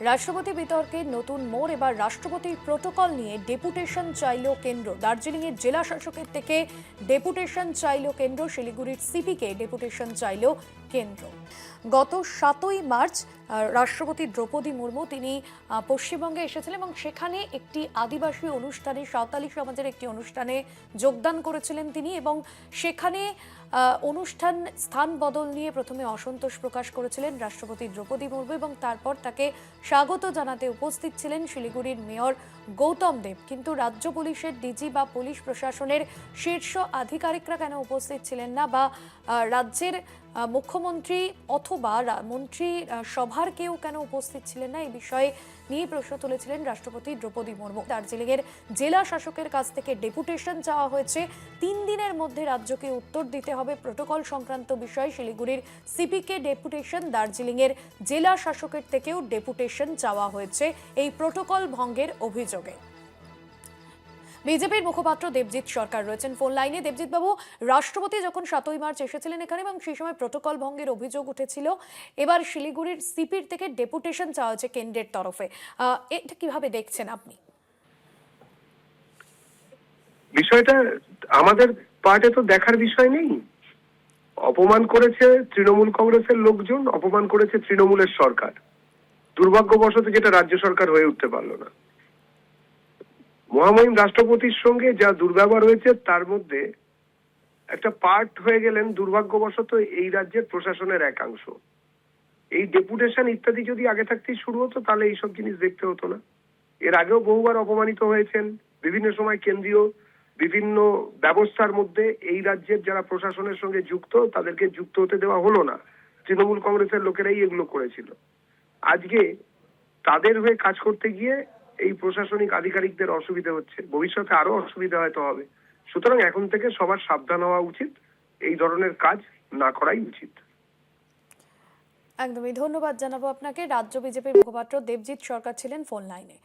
রাষ্ট্রপতি বিতর্কে নতুন মোড়। এবার রাষ্ট্রপতির প্রোটোকল নিয়ে ডেপুটেশন চাইল কেন্দ্র। দার্জিলিংয়ের জেলা শাসকের থেকে ডেপুটেশন চাইল কেন্দ্র। শিলিগুড়ির সিপিকে ডেপুটেশন চাইল কেন্দ্র। গত 7ই মার্চ রাষ্ট্রপতি দ্রৌপদী মুর্মু তিনি পশ্চিমবঙ্গে এসেছিলেন এবং সেখানে একটি আদিবাসী অনুষ্ঠানে, সাঁওতালি সমাজের একটি অনুষ্ঠানে যোগদান করেছিলেন তিনি। এবং সেখানে অনুষ্ঠান স্থান বদল নিয়ে প্রথমে অসন্তোষ প্রকাশ করেছিলেন রাষ্ট্রপতি দ্রৌপদী মুর্মু এবং তারপর তাকে স্বাগত জানাতে উপস্থিত ছিলেন শিলিগুড়ির মেয়র গৌতম দেব। কিন্তু রাজ্য পুলিশের ডিজি বা পুলিশ প্রশাসনের শীর্ষ আধিকারিকরা কেন উপস্থিত ছিলেন না, বা রাজ্যের মুখ্যমন্ত্রী অথবা মন্ত্রী সভার কেউ কেন উপস্থিত ছিলেন না, এই বিষয়ে নিয়ে প্রশ্ন তুলেছিলেন রাষ্ট্রপতি দ্রৌপদী মুর্মু। দার্জিলিংয়ের জেলা শাসকের কাছ থেকে ডেপুটেশন চাওয়া হয়েছে। 3 দিনের মধ্যে রাজ্যকে উত্তর দিতে হবে প্রোটোকল সংক্রান্ত বিষয়ে। শিলিগুড়ির সিপিকে ডেপুটেশন, দার্জিলিংয়ের জেলা শাসকের থেকেও ডেপুটেশন চাওয়া হয়েছে এই প্রোটোকল ভঙ্গের অভিযোগে। বিজেপির মুখপাত্র দেবজিৎ সরকার রয়েছেন ফোন লাইনে। দেবজিৎ বাবু, রাষ্ট্রপতি যখন 7ই মার্চ এসেছিলেন এখানে এবং সেই সময় প্রোটোকল ভঙ্গের অভিযোগ উঠেছিল, এবার শিলিগুড়ির সিপির থেকে ডেপুটেশন চাওয়া হয়েছে কেন্দ্রের তরফে, এটা কিভাবে দেখছেন আপনি? বিষয়টা আমাদের পার্টে তো দেখার বিষয় নেই। অপমান করেছে তৃণমূল কংগ্রেসের লোকজন, অপমান করেছে তৃণমূলের সরকার। দুর্ভাগ্যবশত যেটা রাজ্য সরকার হয়ে উঠতে পারলো না। মহামহিম রাষ্ট্রপতির সঙ্গে যা দুর্ব্যবহার হয়েছে তার মধ্যে একটা পার্ট হয়ে গেলেন দুর্ভাগ্যবশত এই রাজ্যের প্রশাসনের একাংশ। এই ডেপুটেশন ইত্যাদি যদি আগে থাকতেই শুরু হতো তাহলে এইসব জিনিস দেখতে হতো না। এর আগেও বহুবার অপমানিত হয়েছেন বিভিন্ন সময় কেন্দ্রীয় বিভিন্ন ব্যবস্থার মধ্যে। এই রাজ্যের যারা প্রশাসনের সঙ্গে যুক্ত তাদেরকে যুক্ত হতে দেওয়া হলো না। তৃণমূল কংগ্রেসের লোকেরাই এগুলো করেছিল। আজকে তাদের হয়ে কাজ করতে গিয়ে এই প্রশাসনিক আধিকারিকদের অসুবিধা হচ্ছে, ভবিষ্যতে আরো অসুবিধা হয়তো হবে। সুতরাং এখন থেকে সবার সাবধান হওয়া উচিত, এই ধরনের কাজ না করাই উচিত। একদমই ধন্যবাদ জানাবো আপনাকে। রাজ্য বিজেপির মুখপাত্র দেবজিৎ সরকার ছিলেন ফোন লাইনে।